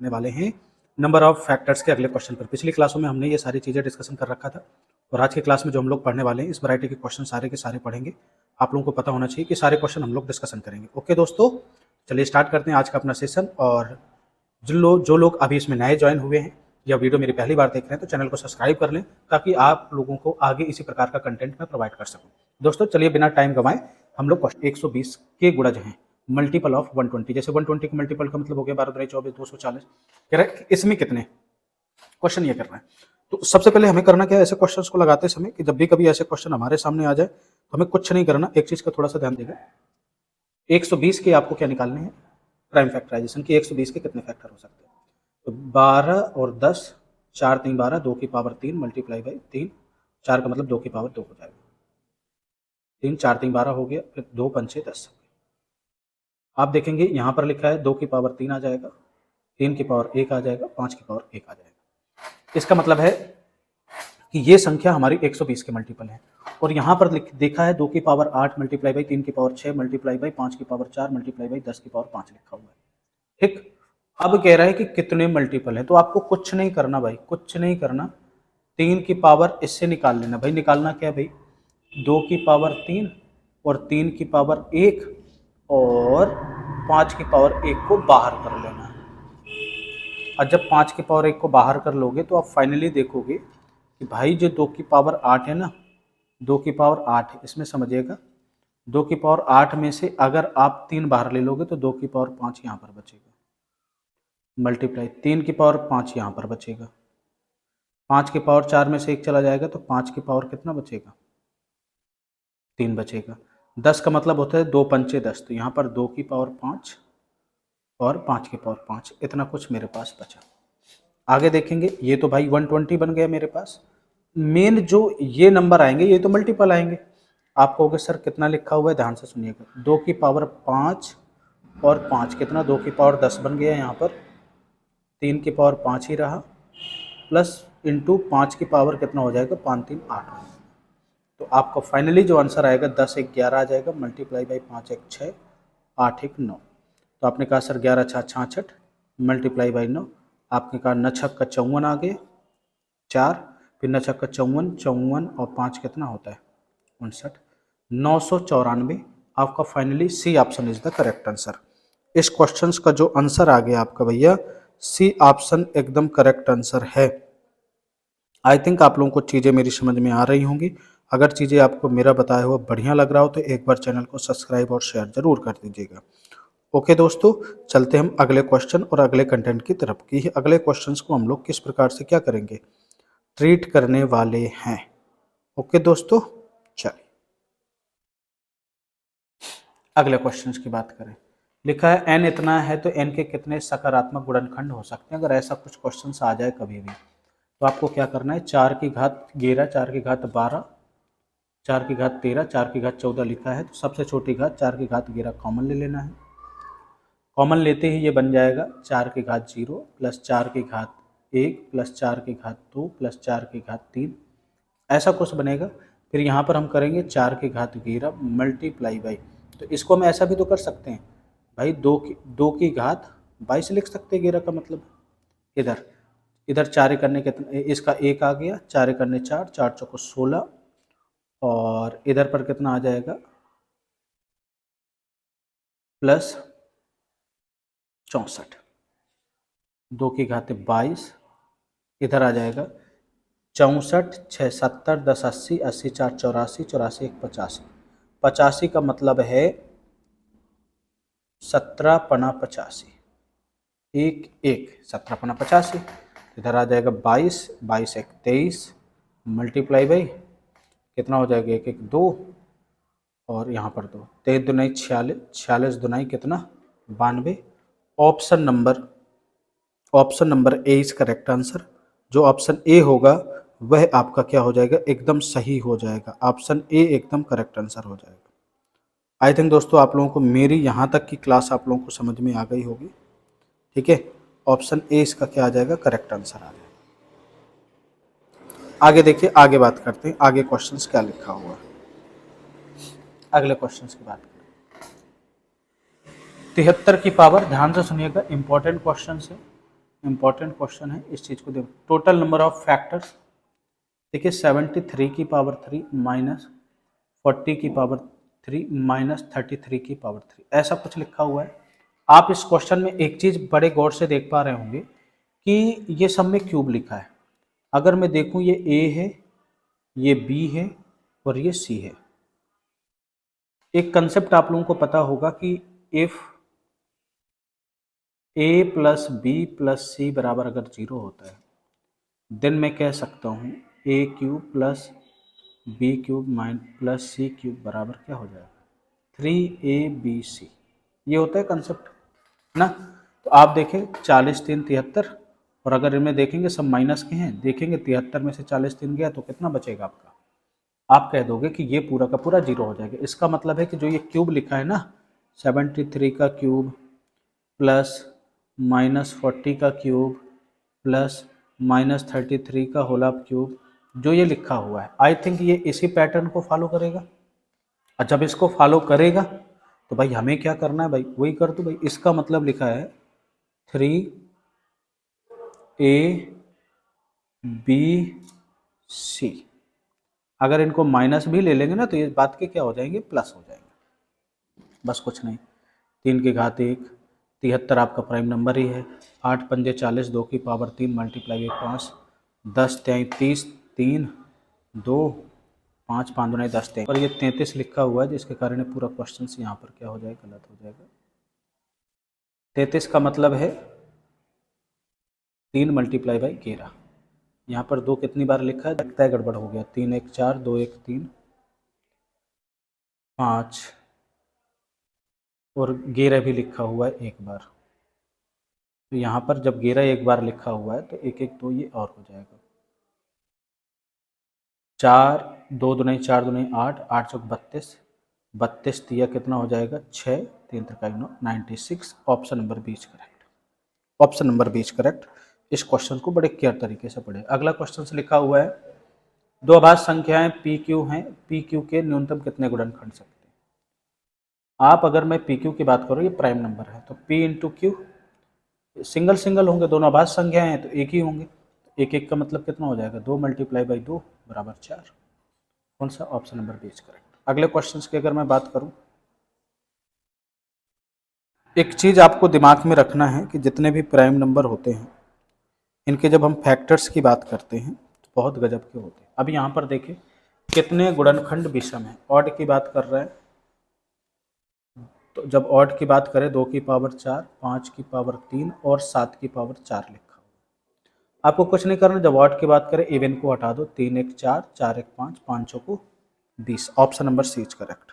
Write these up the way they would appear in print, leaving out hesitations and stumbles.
करने वाले हैं नंबर ऑफ फैक्टर्स के अगले क्वेश्चन पर। पिछली क्लासों में हमने ये सारी चीज़ें डिस्कशन कर रखा था और आज की क्लास में जो हम लोग पढ़ने वाले हैं इस वैरायटी के क्वेश्चन सारे के सारे पढ़ेंगे। आप लोगों को पता होना चाहिए कि सारे क्वेश्चन हम लोग डिस्कशन करेंगे। ओके दोस्तों, चलिए स्टार्ट करते हैं आज का अपना सेशन। और जो लोग अभी इसमें नए ज्वाइन हुए हैं या वीडियो मेरी पहली बार देख रहे हैं तो चैनल को सब्सक्राइब कर लें ताकि आप लोगों को आगे इसी प्रकार का कंटेंट मैं प्रोवाइड कर सकूं। दोस्तों चलिए बिना टाइम गंवाए हम लोग 120 के गुणज हैं मल्टीपल ऑफ 120। जैसे 120 के मल्टीपल का मतलब हो गया 12 24 240। कह रहे हैं इसमें कितने क्वेश्चन ये करना है। तो सबसे पहले हमें करना क्या है, ऐसे क्वेश्चंस को लगाते समय कि जब भी कभी ऐसे क्वेश्चन हमारे सामने आ जाए तो हमें कुछ नहीं करना, एक चीज का थोड़ा सा ध्यान देगा। 120 के आपको क्या निकालने हैं, प्राइम फैक्टराइजेशन की 120 के कितने फैक्टर हो सकते हैं। तो 12 और 10, 4 3 12, 2 की पावर 3 मल्टीप्लाई बाई 3, 4 का मतलब 2 की पावर 2 हो जाएगा। 3 4 3 12 हो गया, फिर 2 पंचे 10। आप देखेंगे यहाँ पर लिखा है 2 की पावर 3 आ जाएगा, 3 की पावर 1 आ जाएगा, 5 की पावर 1 आ जाएगा। इसका मतलब है कि ये संख्या हमारी 120 के मल्टीपल है। और यहाँ पर देखा है 2 की पावर 8 मल्टीप्लाई बाई 3 की पावर 6 मल्टीप्लाई बाई 5 की पावर 4 मल्टीप्लाई बाई 10 की पावर 5 लिखा हुआ है। ठीक, अब कह रहा है कि कितने मल्टीपल है, तो आपको कुछ नहीं करना भाई, कुछ नहीं करना। 3 की पावर इससे निकाल लेना भाई। निकालना क्या भाई, 2 की पावर 3 और 3 की पावर 1 और 5 की पावर 1 को बाहर कर लेना है। और जब 5 की पावर 1 को बाहर कर लोगे तो आप फाइनली देखोगे कि भाई जो 2 की पावर 8 है ना, 2 की पावर 8 है, इसमें समझिएगा 2 की पावर 8 में से अगर आप 3 बाहर ले लोगे तो 2 की पावर 5 यहाँ पर बचेगा, मल्टीप्लाई 3 की पावर 5 यहाँ पर बचेगा, 5 की पावर 4 में से 1 चला जाएगा तो 5 की पावर कितना बचेगा, 3 बचेगा। 10 का मतलब होता है 2 पंचे 10, तो यहाँ पर 2 की पावर 5 और 5 की पावर 5, इतना कुछ मेरे पास बचा। आगे देखेंगे, ये तो भाई 120 बन गया मेरे पास। मेन जो ये नंबर आएंगे ये तो मल्टीपल आएंगे। आप कहोगे सर कितना लिखा हुआ है, ध्यान से सुनिएगा। 2 की पावर 5 और 5 कितना, 2 की पावर 10 बन गया यहाँ पर, 3 की पावर 5 ही रहा, प्लस इंटू 5 की पावर कितना हो जाएगा, 5 3 8। तो आपका फाइनली जो आंसर आएगा 10 1 11 आ जाएगा, मल्टीप्लाई बाई 5 1 6, 8 1 9। तो आपने कहा सर 11 6 66 मल्टीप्लाई बाई 9, आपने कहा 9 6 का 54 आ गया 4, फिर 9 6 का 54, 54 और 5 कितना होता है 59, 994। आपका finally C option is the correct answer. इस क्वेश्चंस का जो आंसर आ गया आपका भैया, सी ऑप्शन एकदम करेक्ट आंसर है। आई थिंक आप लोगों को चीज़ें मेरी समझ में आ रही होंगी। अगर चीज़ें आपको मेरा बताया हुआ बढ़िया लग रहा हो तो एक बार चैनल को सब्सक्राइब और शेयर जरूर कर दीजिएगा। ओके दोस्तों, चलते हम अगले क्वेश्चन और अगले कंटेंट की तरफ कि अगले क्वेश्चंस को हम लोग किस प्रकार से क्या करेंगे, ट्रीट करने वाले हैं। ओके दोस्तों, चलिए अगले क्वेश्चंस की बात करें। लिखा है n इतना है तो n के कितने सकारात्मक गुणनखंड हो सकते हैं। अगर ऐसा कुछ क्वेश्चन आ जाए कभी भी तो आपको क्या करना है, 4 की घात 11, 4 की घात 12, 4 की घात 13, 4 की घात 14 लिखा है तो सबसे छोटी घात 4 की घात 11 कॉमन ले लेना है। कॉमन लेते ही ये बन जाएगा 4 की घात 0 प्लस 4 की घात 1 प्लस 4 की घात 2 प्लस 4 की घात 3, ऐसा कुछ बनेगा। फिर यहाँ पर हम करेंगे 4 की घात 11 मल्टीप्लाई बाई, तो इसको हम ऐसा भी तो कर सकते हैं भाई, 2 की घात 22 लिख सकते हैं 11 का मतलब। इधर इधर 4 करने के इसका 1 आ गया, 4 करने 4, 4 चौको 16 और इधर पर कितना आ जाएगा प्लस 64, 2 की घात 22, इधर आ जाएगा 64 6 70 10 80, 80 4 84, 84 1 85, 85 का मतलब है 17 पना 85, 1 1 17 पना 85। इधर आ जाएगा 22, 22 1 23 मल्टीप्लाई बाई कितना हो जाएगा 1 1 2 और यहाँ पर 2, 23 दुनाई 46, 46 दुनाई कितना 92। Option number A is correct answer. जो ऑप्शन ए होगा वह आपका क्या हो जाएगा, एकदम सही हो जाएगा। ऑप्शन ए एकदम करेक्ट आंसर हो जाएगा। आई थिंक दोस्तों आप लोगों को मेरी यहाँ तक की क्लास आप लोगों को समझ में आ गई होगी। ठीक है, ऑप्शन ए इसका क्या आ जाएगा, करेक्ट आंसर आ जाएगा। आगे देखिए, आगे बात करते हैं आगे क्वेश्चंस क्या लिखा हुआ है। अगले क्वेश्चंस की बात करें, 73 की पावर, ध्यान से सुनिएगा इंपॉर्टेंट क्वेश्चन है। इंपॉर्टेंट क्वेश्चन है, इस चीज़ को देखो। टोटल नंबर ऑफ फैक्टर्स देखिए 73 की पावर 3 माइनस 40 की पावर 3 माइनस 33 की पावर 3, ऐसा कुछ लिखा हुआ है। आप इस क्वेश्चन में एक चीज़ बड़े गौर से देख पा रहे होंगे कि ये सब में क्यूब लिखा है। अगर मैं देखूं ये ए है, ये बी है और ये सी है। एक कंसेप्ट आप लोगों को पता होगा कि if A plus B plus C बराबर अगर 0 होता है देन मैं कह सकता हूँ A cube plus B cube plus C cube बराबर क्या हो जाएगा 3abc। ये होता है कंसेप्ट ना। तो आप देखें 40 3 73, और अगर इनमें देखेंगे सब माइनस के हैं, देखेंगे 73 में से 40 3 गया तो कितना बचेगा आपका, आप कह दोगे कि ये पूरा का पूरा 0 हो जाएगा। इसका मतलब है कि जो ये क्यूब लिखा है ना 73 का क्यूब प्लस माइनस 40 का क्यूब प्लस माइनस 33 का होल ऑफ क्यूब, जो ये लिखा हुआ है आई थिंक ये इसी पैटर्न को फॉलो करेगा। और जब इसको फॉलो करेगा तो भाई हमें क्या करना है भाई, वही कर दो भाई। इसका मतलब लिखा है 3abc। अगर इनको माइनस भी ले लेंगे ना तो ये बात के क्या हो जाएंगे, प्लस हो जाएंगे। बस कुछ नहीं। 3 की घात 1, 73 आपका प्राइम नंबर ही है। 8 पंजे 40, 2 की पावर 3 मल्टीप्लाई 1 5, 10 तिहाई 30, 3 2 5 5 दुनाई 10 तिहाई, और ये 33 लिखा हुआ है जिसके कारण ये पूरा क्वेश्चन यहाँ पर क्या हो जाएगा, गलत हो जाएगा। 33 का मतलब है 3 मल्टीप्लाई बाई 11। यहाँ पर 2 कितनी बार लिखा है, लगता है गड़बड़ हो गया। 3 1 4, 2 1 3 5 और 11 भी लिखा हुआ है एक बार। तो यहाँ पर जब 11 एक बार लिखा हुआ है तो 1 1 2 ये और हो जाएगा। 4 2 दुनाई 4 दुनाई 8, 8 चौक 32, 32 दिया कितना हो जाएगा 6, 3 त्रिकाई 9, 96। Option number 20 correct. Option number 20 correct. इस क्वेश्चन को बड़े केयर तरीके से पढ़े। अगला क्वेश्चन से लिखा हुआ है दो अभाज्य संख्याएं पी क्यू हैं, पी क्यू के न्यूनतम कितने गुणनखंड सकते हैं। आप अगर मैं पी क्यू की बात करूँ, ये प्राइम नंबर है तो P into Q, single single होंगे, दोनों अभाज्य संख्याएं हैं तो एक ही होंगे। एक एक का मतलब कितना हो जाएगा 2 मल्टीप्लाई बाई 2 बराबर 4। कौन सा, ऑप्शन नंबर 20 करेक्ट। अगले क्वेश्चन की अगर मैं बात करूं, एक चीज आपको दिमाग में रखना है कि जितने भी प्राइम नंबर होते हैं इनके जब हम फैक्टर्स की बात करते हैं तो बहुत गजब के होते हैं। अब यहाँ पर देखिए कितने गुणनखंड विषम है। ऑड की बात कर रहे हैं तो जब ऑड की बात करें 2 की पावर 4, 5 की पावर 3 और 7 की पावर 4 लिखा हुआ। आपको कुछ नहीं करना, जब ऑड की बात करें इवन को हटा दो, 3 1 4, 4 1 5, 5 को 20। Option number C is correct.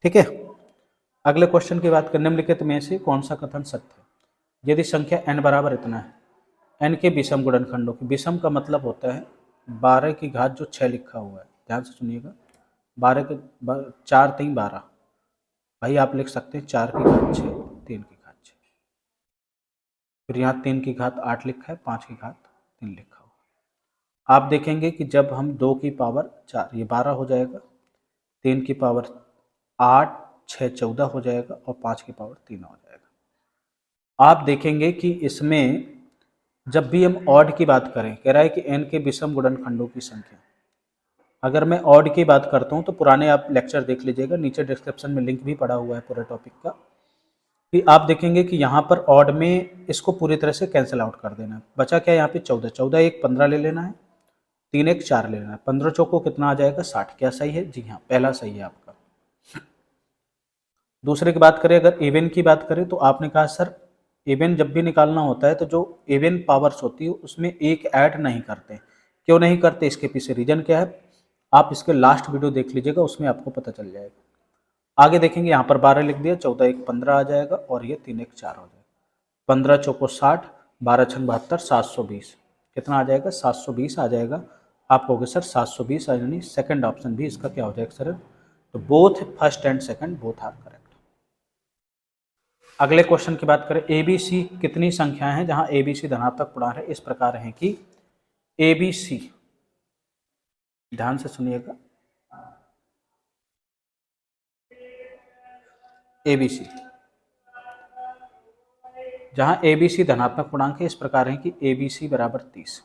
ठीक है। अगले क्वेश्चन की बात करने में निम्नलिखित में से कौन सा कथन सत्य है। यदि संख्या n बराबर इतना है, n के विषम गुणनखंडों की, विषम का मतलब होता है 12 की घात जो 6 लिखा हुआ है, ध्यान से सुनिएगा। 12 के 4 3 12, भाई आप लिख सकते हैं 4 की घात 6, 3 की घात 6। फिर यहाँ 3 की घात 8 लिखा है, 5 की घात 3 लिखा हुआ। आप देखेंगे कि जब हम 2 की पावर 4, ये 12 हो जाएगा, 3 की पावर 8 6 14 हो जाएगा और 5 की पावर 3 हो जाएगा। आप देखेंगे कि इसमें जब भी हम ऑड की बात करें, कह रहा है कि n के विषम गुणनखंडों की संख्या। अगर मैं ऑड की बात करता हूं तो पुराने आप लेक्चर देख लीजिएगा, नीचे डिस्क्रिप्शन में लिंक भी पड़ा हुआ है पूरे टॉपिक का। कि आप देखेंगे कि यहाँ पर ऑड में इसको पूरी तरह से कैंसिल आउट कर देना है। बचा क्या यहाँ पे 14, 14 एक 15 ले लेना है, 3 एक 4 ले लेना है, 15 चौको कितना आ जाएगा 60। क्या सही है, जी हाँ पहला सही है आपका। दूसरे की बात करें, अगर इवन की बात करें तो आपने कहा सर इवन जब भी निकालना होता है तो जो इवन पावर्स होती है उसमें एक ऐड नहीं करते। क्यों नहीं करते, इसके पीछे रीजन क्या है, आप इसके लास्ट वीडियो देख लीजिएगा, उसमें आपको पता चल जाएगा। आगे देखेंगे यहाँ पर 12 लिख दिया, 14 एक 15 आ जाएगा और ये 3 एक 4 हो जाएगा। 15 चौको 60, 12 छन 72, 720 कितना आ जाएगा 720 आ जाएगा। आप कहोगे सर 720 यानी सेकंड ऑप्शन भी इसका क्या हो जाएगा सर, तो both first and second both are correct. अगले क्वेश्चन की बात करें, एबीसी कितनी संख्याएं हैं जहां एबीसी धनात्मक पूर्णांक है। इस प्रकार है कि एबीसी, ध्यान से सुनिएगा, एबीसी जहाँ ए बी सी धनात्मक पूर्णांक है इस प्रकार है कि ए बी सी बराबर 30,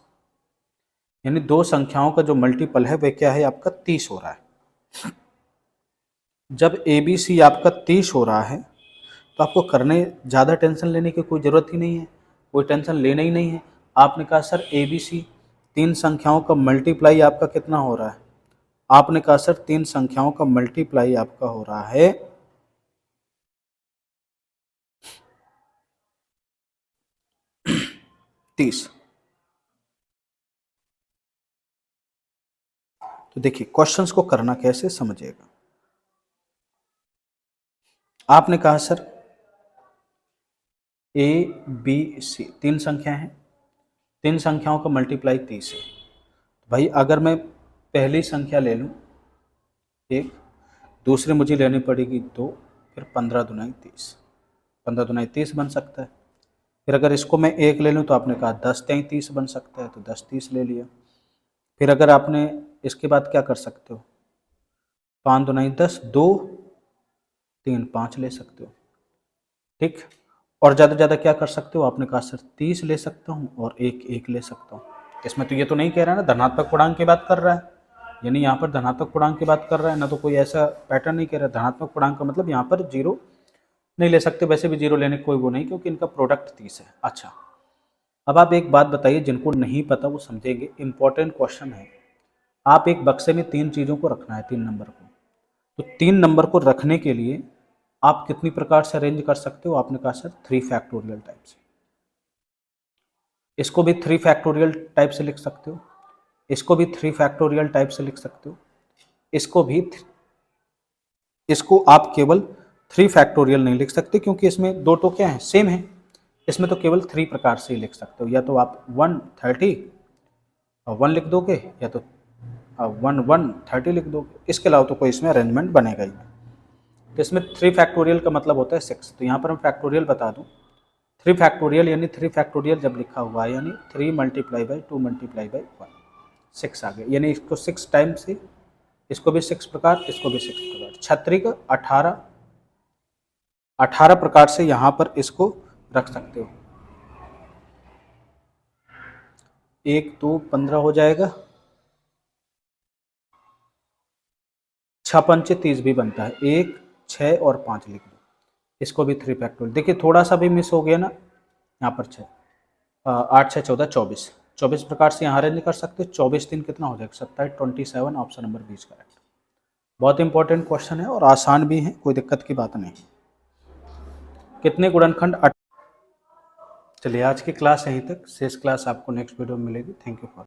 यानी दो संख्याओं का जो मल्टीपल है वह क्या है आपका 30 हो रहा है। जब ए बी सी आपका 30 हो रहा है तो आपको करने ज़्यादा टेंशन लेने की कोई ज़रूरत ही नहीं है, कोई टेंशन लेना ही नहीं है। आपने कहा सर ए बी सी तीन संख्याओं का मल्टीप्लाई आपका कितना हो रहा है, आपने कहा सर तीन संख्याओं का मल्टीप्लाई आपका हो रहा है 30। तो देखिए क्वेश्चंस को करना कैसे समझिएगा। आपने कहा सर ए बी सी तीन संख्या है, तीन संख्याओं का मल्टीप्लाई 30 है। तो भाई अगर मैं पहली संख्या ले लूँ 1, दूसरी मुझे लेनी पड़ेगी 2, फिर 15 दुनाई 30, 15 दुनाई 30 बन सकता है। फिर अगर इसको मैं 1 ले लूँ तो आपने कहा 10 तिहाई 30 बन सकता है, तो 10 30 ले लिया। फिर अगर आपने इसके बाद क्या कर सकते हो, 5 दुनाई 10, 2 3 5 ले सकते हो, ठीक। और ज़्यादा से ज़्यादा क्या कर सकते हो, आपने कहा सर 30 ले सकता हूँ और 1 ले सकता हूँ। इसमें तो ये तो नहीं कह रहा है ना धनात्मक पूर्णांक की बात कर रहा है, यानी यहाँ पर धनात्मक पूर्णांक की बात कर रहा है ना, तो कोई ऐसा पैटर्न नहीं कह रहा है। धनात्मक पूर्णांक का मतलब यहाँ पर 0 नहीं ले सकते, वैसे भी 0 लेने कोई वो नहीं, क्योंकि इनका प्रोडक्ट 30 है। अच्छा, अब आप एक बात बताइए, जिनको नहीं पता वो समझेंगे, इंपॉर्टेंट क्वेश्चन है। आप एक बक्से में 3 चीज़ों को रखना है, 3 नंबर को, तो 3 नंबर को रखने के लिए आप कितनी प्रकार से अरेंज कर सकते हो, आपने कहा सर 3 फैक्टोरियल टाइप से। इसको भी 3 फैक्टोरियल टाइप से लिख सकते हो, इसको भी 3 फैक्टोरियल टाइप से लिख सकते हो, इसको आप केवल 3 फैक्टोरियल नहीं लिख सकते, क्योंकि इसमें दो तो क्या है सेम है। इसमें तो केवल 3 प्रकार से ही लिख सकते हो, या तो आप 130 और 1 लिख दोगे, या तो 130 लिख दोगे, इसके अलावा तो कोई इसमें अरेंजमेंट बनेगा ही नहीं। तो इसमें 3 फैक्टोरियल का मतलब होता है 6, तो यहाँ पर मैं फैक्टोरियल बता दूँ। 3 फैक्टोरियल यानी 3 फैक्टोरियल जब लिखा हुआ है यानी 3 मल्टीप्लाई बाई 2 मल्टीप्लाई बाई 1, 6 आ गया, यानी इसको 6 टाइम से, इसको भी 6 प्रकार, इसको भी 6 प्रकार, 36 का 18 प्रकार से यहाँ पर इसको रख सकते हो। 1 2 15 हो जाएगा, 6 पंचे 30 भी बनता है, 1 6 और 5 लिख दो, इसको भी 3 फैक्टोरियल। देखिए थोड़ा सा भी मिस हो गया ना, यहाँ पर 6 8 6 14 24, 24 प्रकार से यहाँ अरेंज कर सकते हो। 24 दिन कितना हो जाएगा 27, 27, ऑप्शन नंबर 20 करेक्ट। बहुत इंपॉर्टेंट क्वेश्चन है और आसान भी है, कोई दिक्कत की बात नहीं। कितने गुणनखंड। चलिए आज की क्लास यहीं तक, शेष क्लास आपको नेक्स्ट वीडियो में मिलेगी। Thank you for